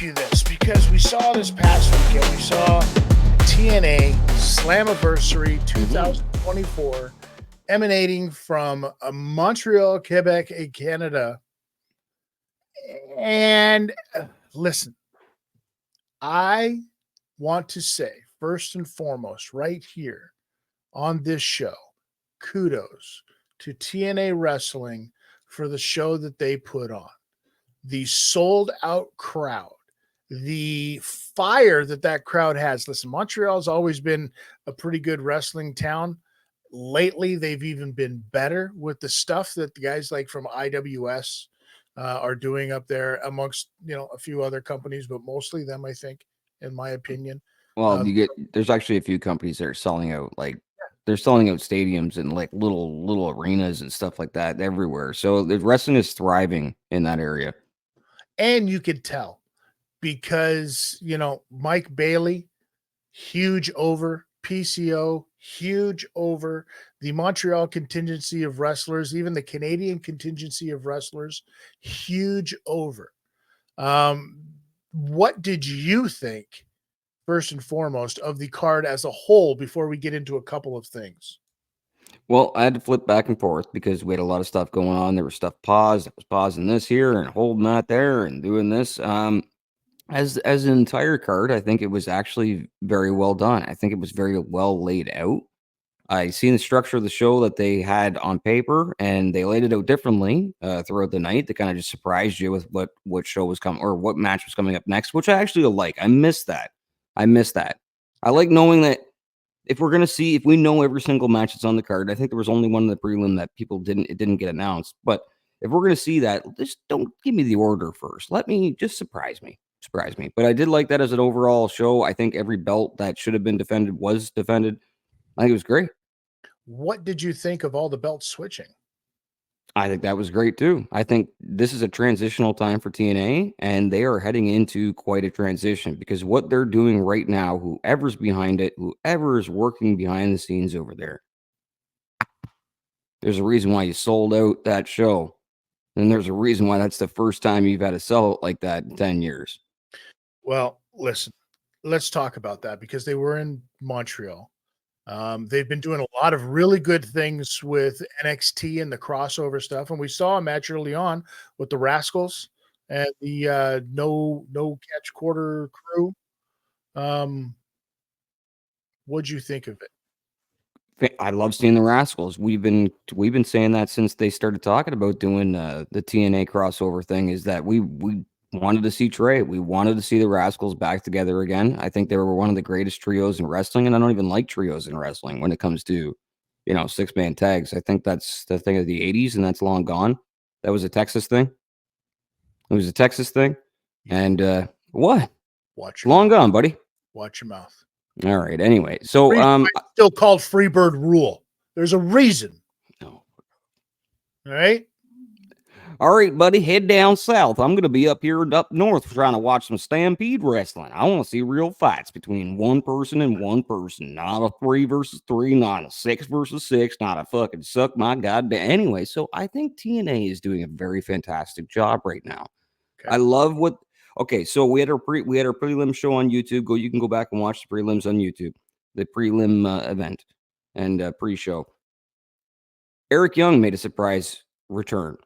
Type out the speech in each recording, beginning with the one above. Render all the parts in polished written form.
you this because we saw this past weekend, we saw TNA Slammiversary 2024 emanating from Montreal, Quebec, Canada. And listen, I want to say, first and foremost, right here on this show, kudos to TNA Wrestling for the show that they put on. The sold out crowd, the fire that crowd has. Listen, Montreal's always been a pretty good wrestling town. Lately, they've even been better with the stuff that the guys like from IWS are doing up there, amongst a few other companies, but mostly them, I think, in my opinion. Well, there's actually a few companies that are selling out, like they're selling out stadiums and like little arenas and stuff like that everywhere. So the wrestling is thriving in that area. And you could tell because, Mike Bailey, huge over, PCO, huge over, the Montreal contingency of wrestlers, even the Canadian contingency of wrestlers, huge over. What did you think, first and foremost, of the card as a whole before we get into a couple of things? Well, I had to flip back and forth because we had a lot of stuff going on. There was stuff paused. I was pausing this here and holding that there and doing this. As an entire card, I think it was actually very well done. I think it was very well laid out. I seen the structure of the show that they had on paper, and they laid it out differently throughout the night. They kind of just surprised you with what show was coming or what match was coming up next, which I actually like. I miss that. I like knowing that if we know every single match that's on the card. I think there was only one in the prelim that it didn't get announced. But if we're gonna see that, just don't give me the order first. Let me just surprise me. But I did like that as an overall show. I think every belt that should have been defended was defended. I think it was great. What did you think of all the belts switching? I think that was great too. I think this is a transitional time for TNA, and they are heading into quite a transition because what they're doing right now, whoever's behind it, whoever is working behind the scenes over there, there's a reason why you sold out that show. And there's a reason why that's the first time you've had a sellout like that in 10 years. Well, listen, let's talk about that because they were in Montreal. They've been doing a lot of really good things with NXT and the crossover stuff. And we saw a match early on with the Rascals and the no catch quarter crew. What'd you think of it? I love seeing the Rascals. We've been saying that since they started talking about doing the TNA crossover thing. Is that we wanted to see Trey. We wanted to see the Rascals back together again. I think they were one of the greatest trios in wrestling, and I don't even like trios in wrestling when it comes to 6-man tags. I think that's the thing of the 80s, and that's long gone. That was a Texas thing. It was a Texas thing, and what? Long gone, buddy. Watch your mouth. All right. Anyway, so still called Freebird Rule. There's a reason. No. All right. All right, buddy. Head down south. I'm going to be up here up north trying to watch some Stampede wrestling. I want to see real fights between one person and one person, not a 3 versus 3, not a 6 versus 6, not a fucking suck my goddamn. Anyway, so I think TNA is doing a very fantastic job right now. Okay. I love what. Okay, so we had our prelim show on YouTube. You can go back and watch the prelims on YouTube, the prelim event and pre-show. Eric Young made a surprise return.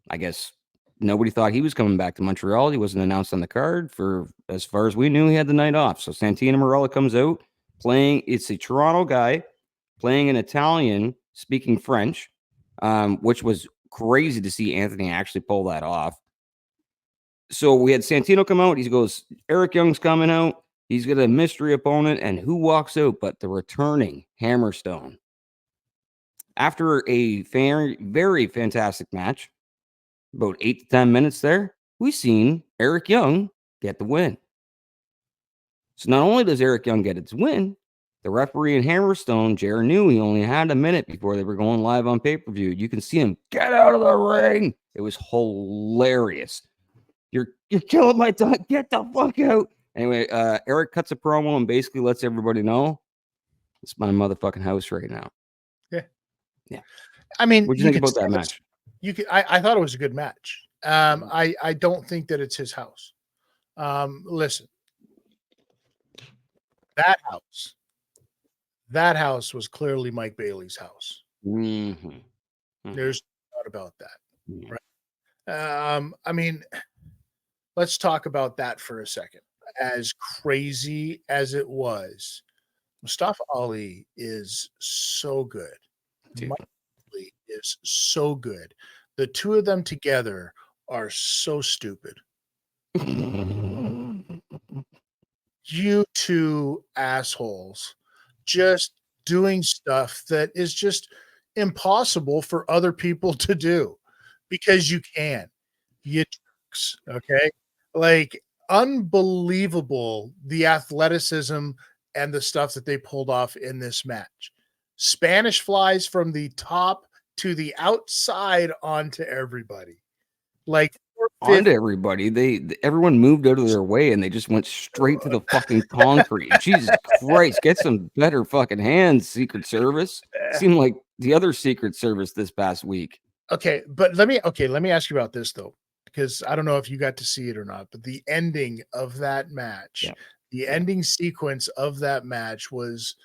I guess nobody thought he was coming back to Montreal. He wasn't announced on the card for, as far as we knew, he had the night off. So Santino Marella comes out playing. It's a Toronto guy playing an Italian speaking French, which was crazy to see Anthony actually pull that off. So we had Santino come out. He goes, Eric Young's coming out. He's got a mystery opponent. And who walks out but the returning Hammerstone? After a very, very fantastic match, about 8 to 10 minutes there, we seen Eric Young get the win. So not only does Eric Young get its win, the referee in Hammerstone, Jared, knew he only had a minute before they were going live on pay-per-view. You can see him get out of the ring. It was hilarious. You're killing my time. Get the fuck out. Anyway, Eric cuts a promo and basically lets everybody know it's my motherfucking house right now. Yeah. I mean, what do you think about that match? I thought it was a good match. I don't think that it's his house. Listen, that house was clearly Mike Bailey's house. There's no doubt about that, right? I mean, let's talk about that for a second. As crazy as it was, Mustafa Ali is so good. Dude. Mike Bailey is so good. The two of them together are so stupid. You two assholes just doing stuff that is just impossible for other people to do because you can. You jerks, okay? Like, unbelievable the athleticism and the stuff that they pulled off in this match. Spanish flies from the top to the outside onto everybody. Like, Onto everybody. Everyone moved out of their way and they just went straight to the fucking concrete. Jesus Christ, get some better fucking hands, Secret Service. Seemed like the other Secret Service this past week. Okay, but let me ask you about this though, because I don't know if you got to see it or not, but the ending of that match, the ending sequence of that match was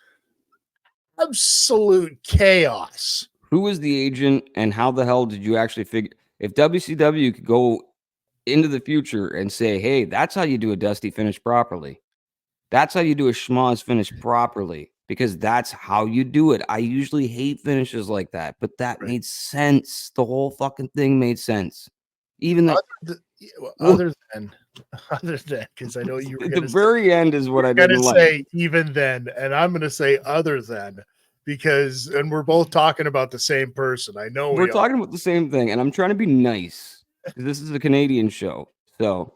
absolute chaos. Who was the agent and how the hell did you actually figure if WCW could go into the future and say, hey, that's how you do a dusty finish properly. That's how you do a schmoz finish properly because that's how you do it. I usually hate finishes like that, but that made sense. The whole fucking thing made sense. Even that other than because I know you were the very end is what I didn't like. Say even then, and I'm gonna say other than because and we're both talking about the same person. I know we're talking about the same thing, and I'm trying to be nice because this is a Canadian show. So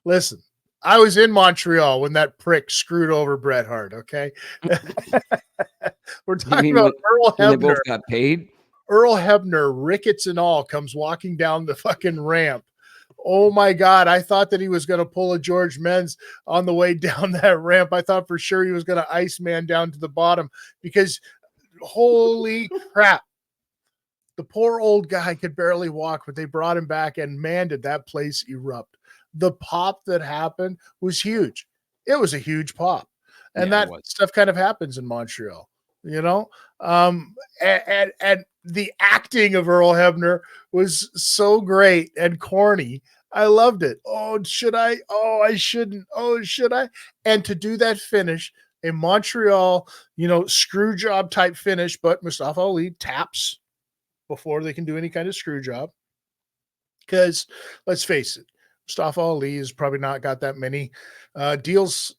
listen, I was in Montreal when that prick screwed over Bret Hart. Okay, we're talking about Earl Hebner. They both got paid. Earl Hebner, rickets and all, comes walking down the fucking ramp. Oh my God. I thought that he was going to pull a George Menz on the way down that ramp. I thought for sure he was going to Iceman down to the bottom because holy crap. The poor old guy could barely walk, but they brought him back and man, did that place erupt. The pop that happened was huge. It was a huge pop. And that stuff kind of happens in Montreal, you know? And the acting of Earl Hebner was so great and corny. I loved it. Oh, should I? Oh, I shouldn't. Oh, should I? And to do that finish, a Montreal, screw job type finish, but Mustafa Ali taps before they can do any kind of screw job. Because let's face it, Mustafa Ali has probably not got that many deals,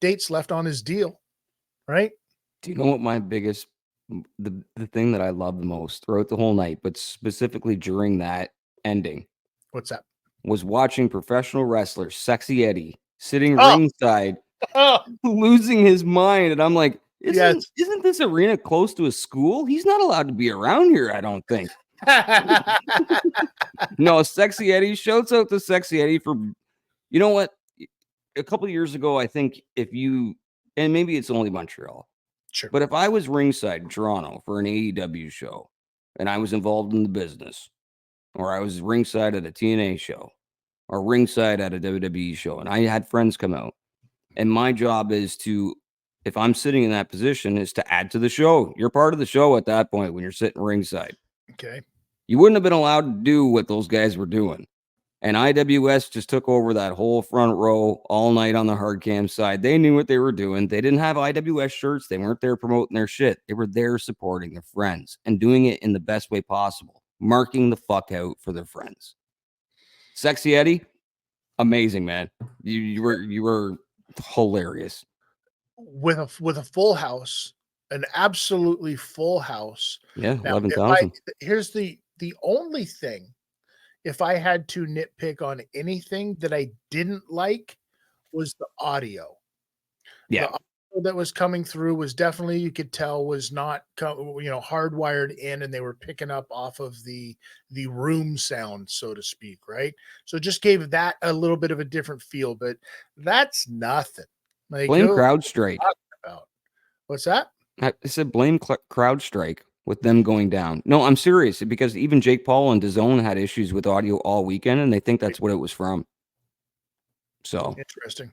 dates left on his deal, right? Do you know what my biggest the thing that I love the most throughout the whole night, but specifically during that ending? What's that? Was watching professional wrestler Sexy Eddie sitting ringside, losing his mind, and I'm like, isn't this arena close to a school? He's not allowed to be around here, I don't think. No, Sexy Eddie. Shouts out to Sexy Eddie for, you know what? A couple of years ago, I think and maybe it's only Montreal. Sure. But if I was ringside in Toronto for an AEW show and I was involved in the business, or I was ringside at a TNA show or ringside at a WWE show, and I had friends come out, and my job is to, if I'm sitting in that position, is to add to the show. You're part of the show at that point when you're sitting ringside. Okay. You wouldn't have been allowed to do what those guys were doing. And IWS just took over that whole front row all night on the hard cam side. They knew what they were doing. They didn't have IWS shirts. They weren't there promoting their shit. They were there supporting their friends and doing it in the best way possible, marking the fuck out for their friends. Sexy Eddie, amazing, man. You were hilarious. With a full house, an absolutely full house. Yeah, 11,000. Here's the only thing. If I had to nitpick on anything that I didn't like was the audio. Yeah. The audio that was coming through was definitely, you could tell, was not hardwired in, and they were picking up off of the room sound, so to speak, right? So it just gave that a little bit of a different feel, but that's nothing. Like, blame CrowdStrike. What's that? I said blame CrowdStrike with them going down. No, I'm serious, because even Jake Paul and DAZN had issues with audio all weekend, and they think that's what it was from. So Interesting.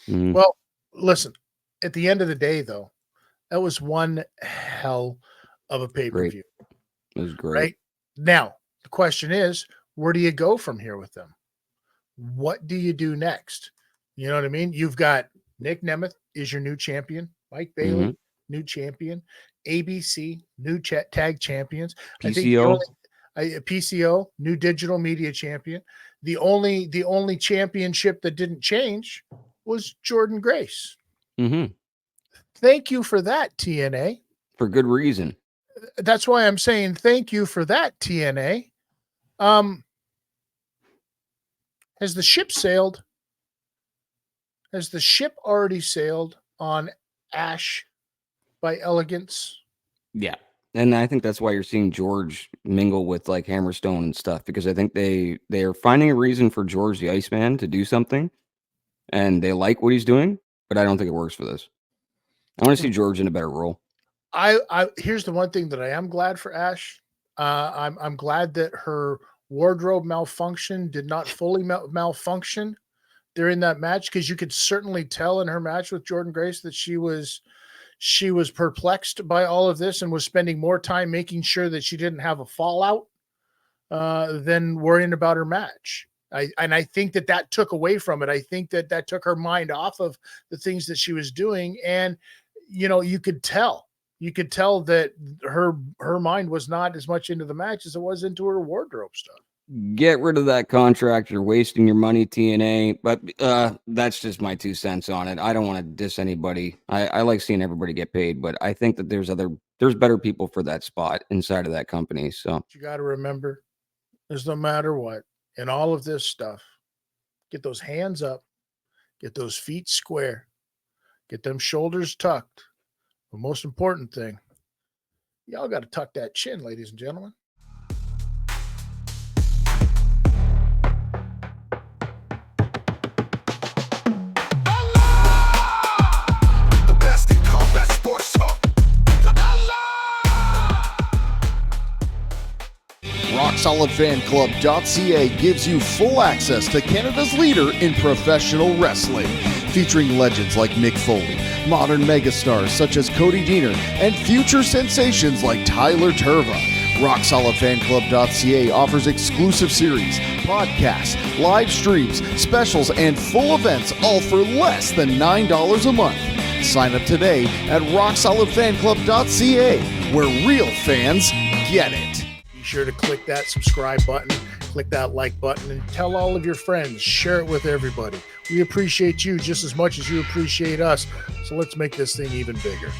mhm, Well, listen, at the end of the day, though, that was one hell of a great. pay-per-view, It was great. right? Now, the question is, where do you go from here with them? What do you do next? You know what I mean? You've got Nick Nemeth is your new champion, Mike hmm Bailey, new champion, ABC, new tag champions. I think the PCO. only PCO, new digital media champion. The only championship that didn't change was Jordan Grace. hmm Thank you for that, TNA. For good reason. That's why I'm saying thank you for that, TNA. Um, has the ship sailed? Has the ship already sailed on Ash by Elegance? Yeah. And I think that's why you're seeing George mingle with like Hammerstone and stuff, because I think they are finding a reason for George the Iceman to do something, and they like what he's doing, but I don't think it works for this. I want to see George in a better role. I here's the one thing that I am glad for Ash. I'm glad that her wardrobe malfunction did not fully malfunction during that match, because you could certainly tell in her match with Jordan Grace that she was perplexed by all of this and was spending more time making sure that she didn't have a fallout than worrying about her match. I think that took away from it. I think that took her mind off of the things that she was doing, and you could tell that her mind was not as much into the match as it was into her wardrobe stuff. Get rid of that contract. You're wasting your money, TNA. But that's just my 2 cents on it. I don't want to diss anybody. I like seeing everybody get paid, but I think that there's better people for that spot inside of that company. So You got to remember, is no matter what, in all of this stuff, get those hands up, get those feet square, get them shoulders tucked. The most important thing, y'all got to tuck that chin, ladies and gentlemen. The best in combat sports talk. RockSolidFanClub.ca gives you full access to Canada's leader in professional wrestling, featuring legends like Mick Foley, modern megastars such as Cody Deaner, and future sensations like Tyler Turva. RockSolidFanClub.ca offers exclusive series, podcasts, live streams, specials, and full events, all for less than $9 a month. Sign up today at RockSolidFanClub.ca, where real fans get it. Be sure to click that subscribe button, click that like button, and tell all of your friends. Share it with everybody. We appreciate you just as much as you appreciate us. So let's make this thing even bigger.